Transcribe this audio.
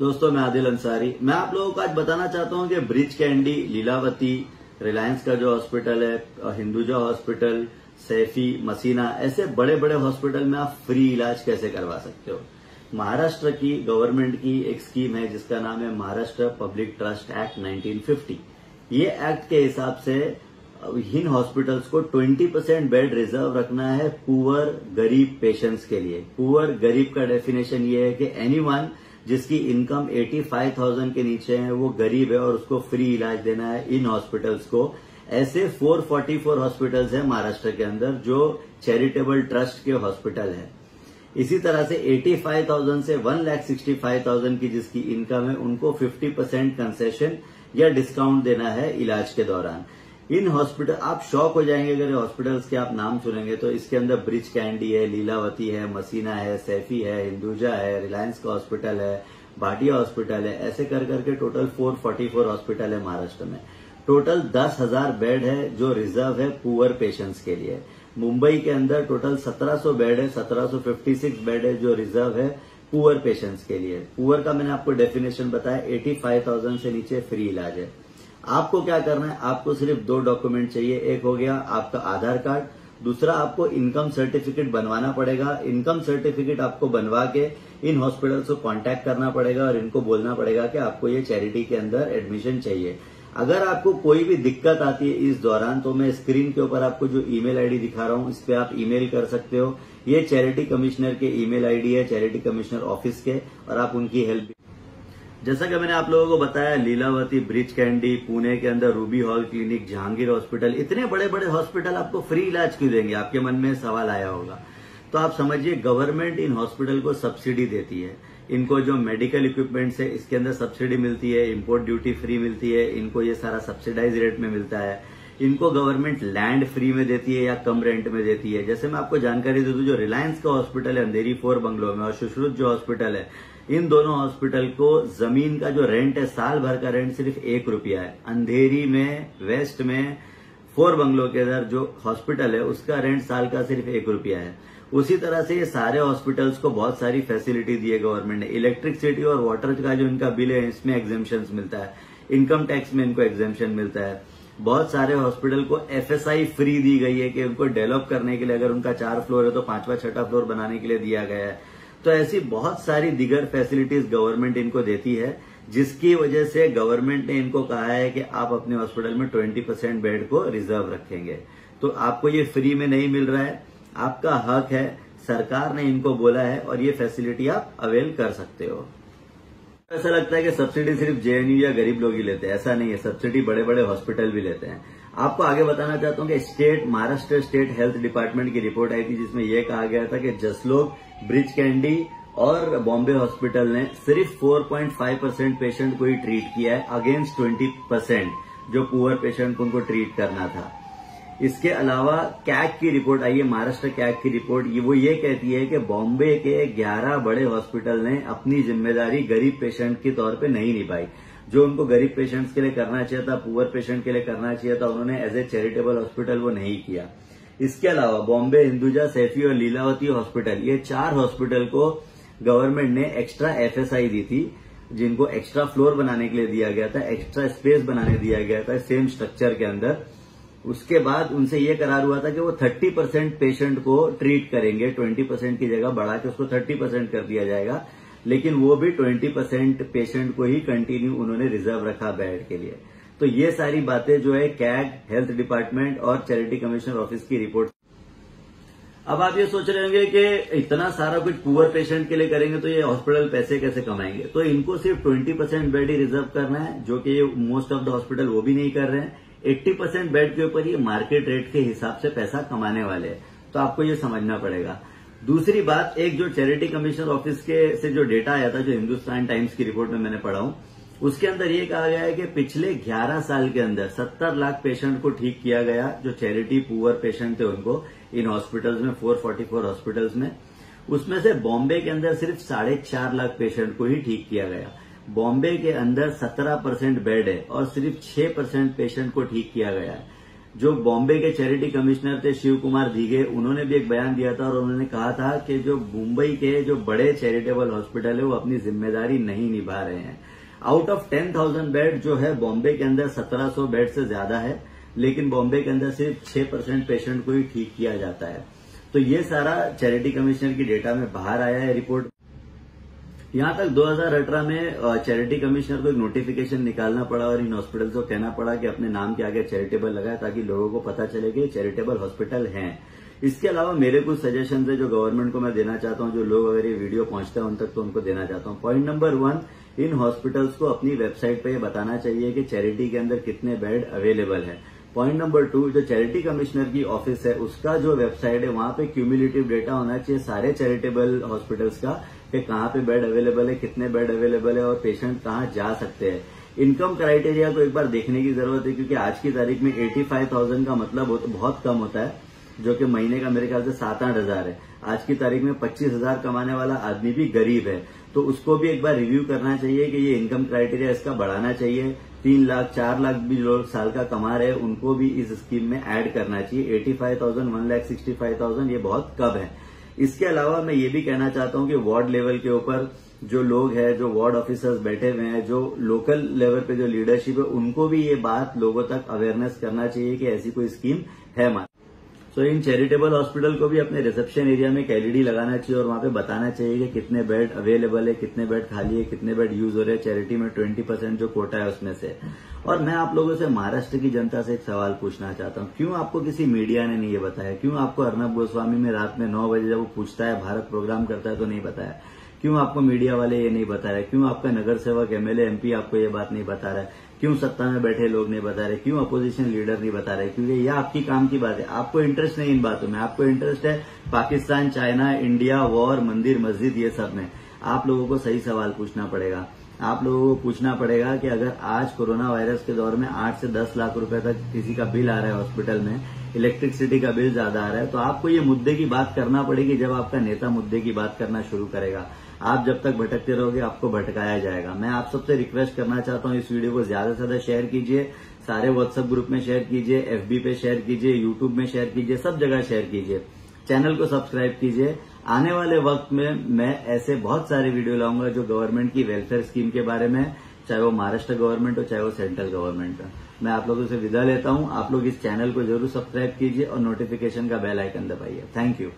दोस्तों, मैं आदिल अंसारी। मैं आप लोगों को आज बताना चाहता हूं कि ब्रिज कैंडी, लीलावती, रिलायंस का जो हॉस्पिटल है, हिंदुजा हॉस्पिटल, सैफी, मसीना, ऐसे बड़े बड़े हॉस्पिटल में आप फ्री इलाज कैसे करवा सकते हो। महाराष्ट्र की गवर्नमेंट की एक स्कीम है जिसका नाम है महाराष्ट्र पब्लिक ट्रस्ट एक्ट 1950। ये एक्ट के हिसाब से इन हॉस्पिटल्स को 20% बेड रिजर्व रखना है पुअर गरीब पेशेंट्स के लिए। पुअर गरीब का डेफिनेशन ये है कि एनीवन जिसकी इनकम 85,000 के नीचे है वो गरीब है और उसको फ्री इलाज देना है इन हॉस्पिटल्स को। ऐसे 444 हॉस्पिटल्स हैं महाराष्ट्र के अंदर जो चैरिटेबल ट्रस्ट के हॉस्पिटल है। इसी तरह से 85,000 से 1,65,000 की जिसकी इनकम है उनको 50% कंसेशन या डिस्काउंट देना है इलाज के दौरान। इन हॉस्पिटल आप शॉक हो जाएंगे अगर हॉस्पिटल्स के आप नाम सुनेंगे तो इसके अंदर ब्रिज कैंडी है, लीलावती है, मसीना है, सैफी है, हिंदुजा है, रिलायंस का हॉस्पिटल है, भाटिया हॉस्पिटल है। ऐसे कर करके टोटल 444 हॉस्पिटल है महाराष्ट्र में। टोटल 10,000 बेड है जो रिजर्व है पुअर पेशेंट्स के लिए। मुंबई के अंदर टोटल 1700 बेड है, 1756 बेड है जो रिजर्व है पुअर पेशेंट्स के लिए। पुअर का मैंने आपको डेफिनेशन बताया, 85,000 से नीचे फ्री इलाज है। आपको क्या करना है, आपको सिर्फ 2 डॉक्यूमेंट चाहिए। एक हो गया आपका आधार कार्ड, दूसरा आपको इनकम सर्टिफिकेट बनवाना पड़ेगा। इनकम सर्टिफिकेट आपको बनवा के इन हॉस्पिटल्स को कांटेक्ट करना पड़ेगा और इनको बोलना पड़ेगा कि आपको ये चैरिटी के अंदर एडमिशन चाहिए। अगर आपको कोई भी दिक्कत आती है इस दौरान तो मैं स्क्रीन के ऊपर आपको जो ईमेल आईडी दिखा रहा हूं इस पे आप ईमेल कर सकते हो। ये चैरिटी कमिश्नर के ईमेल आईडी है, चैरिटी कमिश्नर ऑफिस के, और आप उनकी हेल्प। जैसा कि मैंने आप लोगों को बताया, लीलावती, ब्रिज कैंडी, पुणे के अंदर Ruby hall clinic, Jahangir hospital, इतने बड़े बड़े हॉस्पिटल आपको फ्री इलाज क्यों देंगे? आपके मन में सवाल आया होगा। तो आप समझिए, गवर्नमेंट इन हॉस्पिटल को सब्सिडी देती है। इनको जो मेडिकल इक्विपमेंट्स है इसके अंदर सब्सिडी मिलती है, इंपोर्ट ड्यूटी फ्री मिलती है, इनको ये सारा सब्सिडाइज रेट में मिलता है। इनको गवर्नमेंट लैंड फ्री में देती है या कम रेंट में देती है। जैसे मैं आपको जानकारी दे दूं, जो रिलायंस का हॉस्पिटल है अंधेरी 4 बंगलो में और सुश्रुत जो हॉस्पिटल है, इन दोनों हॉस्पिटल को जमीन का जो रेंट है, साल भर का रेंट सिर्फ 1 रुपया है। अंधेरी में, वेस्ट में 4 बंगलो के अंदर जो हॉस्पिटल है उसका रेंट साल का सिर्फ 1 रुपया है। उसी तरह से ये सारे हॉस्पिटल्स को बहुत सारी फैसिलिटी दी है गवर्नमेंट ने। इलेक्ट्रिसिटी और वाटर का जो इनका बिल है इसमें एग्जेम्पशन मिलता है, इनकम टैक्स में इनको एग्जेम्पशन मिलता है। बहुत सारे हॉस्पिटल को FSI फ्री दी गई है कि उनको डेवलप करने के लिए, अगर उनका 4 फ्लोर है तो 5वां 6वां फ्लोर बनाने के लिए दिया गया है। तो ऐसी बहुत सारी दिगर फैसिलिटीज गवर्नमेंट इनको देती है, जिसकी वजह से गवर्नमेंट ने इनको कहा है कि आप अपने हॉस्पिटल में 20% बेड को रिजर्व रखेंगे। तो आपको ये फ्री में नहीं मिल रहा है, आपका हक है, सरकार ने इनको बोला है और ये फैसिलिटी आप अवेल कर सकते हो। ऐसा लगता है कि सब्सिडी सिर्फ JNU या गरीब लोग ही लेते हैं, ऐसा नहीं है। सब्सिडी बड़े बड़े हॉस्पिटल भी लेते हैं। आपको आगे बताना चाहता हूं कि महाराष्ट्र स्टेट हेल्थ डिपार्टमेंट की रिपोर्ट आई थी जिसमें यह कहा गया था कि जसलोक, ब्रिज कैंडी और बॉम्बे हॉस्पिटल ने सिर्फ 4.5% पेशेंट को ही ट्रीट किया है, अगेंस्ट 20% जो पुअर पेशेंट को उनको ट्रीट करना था। इसके अलावा कैग की रिपोर्ट आई है, महाराष्ट्र कैग की रिपोर्ट, वो ये कहती है कि बॉम्बे के 11 बड़े हॉस्पिटल ने अपनी जिम्मेदारी गरीब पेशेंट के तौर पे नहीं निभाई। जो उनको गरीब पेशेंट्स के लिए करना चाहिए था, पुअर पेशेंट के लिए करना चाहिए था, उन्होंने एज ए चैरिटेबल हॉस्पिटल वो नहीं किया। इसके अलावा बॉम्बे, हिंदुजा, सैफी और लीलावती हॉस्पिटल, ये 4 हॉस्पिटल को गवर्नमेंट ने एक्स्ट्रा FSI दी थी, जिनको एक्स्ट्रा फ्लोर बनाने के लिए दिया गया था, एक्स्ट्रा स्पेस बनाने दिया गया था सेम स्ट्रक्चर के अंदर। उसके बाद उनसे ये करार हुआ था कि वो 30% पेशेंट को ट्रीट करेंगे, 20% की जगह बढ़ा के उसको 30% कर दिया जाएगा, लेकिन वो भी 20% पेशेंट को ही कंटिन्यू उन्होंने रिजर्व रखा बेड के लिए। तो ये सारी बातें जो है कैग, हेल्थ डिपार्टमेंट और चैरिटी कमिश्नर ऑफिस की रिपोर्ट। अब आप ये सोच रहे होंगे कि इतना सारा कुछ पुअर पेशेंट के लिए करेंगे तो ये हॉस्पिटल पैसे कैसे कमाएंगे। तो इनको सिर्फ 20% बेड ही रिजर्व करना है, जो कि मोस्ट ऑफ द हॉस्पिटल वो भी नहीं कर रहे हैं। 80% बेड के ऊपर ये मार्केट रेट के हिसाब से पैसा कमाने वाले हैं। तो आपको ये समझना पड़ेगा। दूसरी बात, एक जो चैरिटी कमिश्नर ऑफिस के से जो डेटा आया था, जो हिंदुस्तान टाइम्स की रिपोर्ट में मैंने पढ़ा हूं, उसके अंदर ये कहा गया है कि पिछले 11 साल के अंदर 70 लाख पेशेंट को ठीक किया गया, जो चैरिटी पुअर पेशेंट थे उनको इन हॉस्पिटल्स में, 444 हॉस्पिटल्स में। उसमें से बॉम्बे के अंदर सिर्फ 4.5 लाख पेशेंट को ही ठीक किया गया। बॉम्बे के अंदर 17% बेड है और सिर्फ 6% पेशेंट को ठीक किया गया है। जो बॉम्बे के चैरिटी कमिश्नर थे शिव कुमार दीघे, उन्होंने भी एक बयान दिया था और उन्होंने कहा था कि जो मुंबई के जो बड़े चैरिटेबल हॉस्पिटल है वो अपनी जिम्मेदारी नहीं निभा रहे हैं। आउट ऑफ 10,000 बेड जो है बॉम्बे के अंदर 1700 बेड से ज्यादा है, लेकिन बॉम्बे के अंदर सिर्फ 6% पेशेंट को ही ठीक किया जाता है। तो ये सारा चैरिटी कमिश्नर की डेटा में बाहर आया है रिपोर्ट। यहां तक 2018 में चैरिटी कमिश्नर को एक नोटिफिकेशन निकालना पड़ा और इन हॉस्पिटल्स को कहना पड़ा कि अपने नाम के आगे चैरिटेबल लगाए, ताकि लोगों को पता चले कि चैरिटेबल हॉस्पिटल हैं। इसके अलावा मेरे कुछ सजेशन है जो गवर्नमेंट को मैं देना चाहता हूं, जो लोग अगर ये वीडियो पहुंचता है उन तक तो उनको देना चाहता हूं। पॉइंट नंबर 1, इन हॉस्पिटल्स को अपनी वेबसाइट पे ये बताना चाहिए कि चैरिटी के अंदर कितने बेड अवेलेबल है। पॉइंट नंबर 2, जो चैरिटी कमिश्नर की ऑफिस है उसका जो वेबसाइट है वहां पे क्यूमुलेटिव डेटा होना चाहिए सारे चैरिटेबल हॉस्पिटल्स का, कि कहां पे बेड अवेलेबल है, कितने बेड अवेलेबल है और पेशेंट कहां जा सकते हैं। इनकम क्राइटेरिया को एक बार देखने की जरूरत है, क्योंकि आज की तारीख में 85,000 का मतलब बहुत कम होता है, जो कि महीने का मेरे ख्याल से 7-8 हजार है। आज की तारीख में 25,000 कमाने वाला आदमी भी गरीब है, तो उसको भी एक बार रिव्यू करना चाहिए कि ये इनकम क्राइटेरिया इसका बढ़ाना चाहिए। 3 लाख 4 लाख भी जो साल का कमा रहे हैं उनको भी इस स्कीम में ऐड करना चाहिए। 85,000 1,65,000 ये बहुत कम है। इसके अलावा मैं ये भी कहना चाहता हूं कि वार्ड लेवल के ऊपर जो लोग हैं, जो वार्ड ऑफिसर्स बैठे हुए हैं, जो लोकल लेवल पे जो लीडरशिप है, उनको भी ये बात लोगों तक अवेयरनेस करना चाहिए कि ऐसी कोई स्कीम है। तो इन चैरिटेबल हॉस्पिटल को भी अपने रिसेप्शन एरिया में एक एलईडी लगाना चाहिए और वहां पे बताना चाहिए कि कितने बेड अवेलेबल है, कितने बेड खाली है, कितने बेड यूज हो रहे हैं चैरिटी में, 20% जो कोटा है उसमें से। और मैं आप लोगों से, महाराष्ट्र की जनता से एक सवाल पूछना चाहता हूं, क्यों आपको किसी मीडिया ने नहीं ये बताया? क्यों आपको अर्नब गोस्वामी में रात में 9 बजे जब वो पूछता है, भारत प्रोग्राम करता है तो नहीं बताया? क्यों आपको मीडिया वाले ये नहीं बता रहे? क्यों आपका नगर सेवक एमएलए एमपी आपको ये बात नहीं बता रहा है? क्यों सत्ता में बैठे लोग नहीं बता रहे? क्यों अपोजिशन लीडर नहीं बता रहे? क्योंकि यह आपकी काम की बात है, आपको इंटरेस्ट नहीं इन बातों में। आपको इंटरेस्ट है पाकिस्तान, चाइना, इंडिया, वॉर, मंदिर, मस्जिद, ये सब में। आप लोगों को सही सवाल पूछना पड़ेगा। आप लोगों को पूछना पड़ेगा कि अगर आज कोरोना वायरस के दौर में 8 से 10 लाख रुपए तक किसी का बिल आ रहा है हॉस्पिटल में, इलेक्ट्रिसिटी का बिल ज्यादा आ रहा है, तो आपको ये मुद्दे की बात करना पड़ेगी जब आपका नेता मुद्दे की बात करना शुरू करेगा। आप जब तक भटकते रहोगे आपको भटकाया जाएगा। मैं आप सबसे रिक्वेस्ट करना चाहता हूं, इस वीडियो को ज्यादा से ज्यादा शेयर कीजिए, सारे व्हाट्सएप ग्रुप में शेयर कीजिए, एफबी पे शेयर कीजिए, यूट्यूब में शेयर कीजिए, सब जगह शेयर कीजिए। चैनल को सब्सक्राइब कीजिए। आने वाले वक्त में मैं ऐसे बहुत सारे वीडियो लाऊंगा जो गवर्नमेंट की वेलफेयर स्कीम के बारे में, चाहे वो महाराष्ट्र गवर्नमेंट हो चाहे वो सेंट्रल गवर्नमेंट हो। मैं आप लोगों से विदा लेता हूं। आप लोग इस चैनल को जरूर सब्सक्राइब कीजिए और नोटिफिकेशन का बेल आइकन दबाइए। Thank you.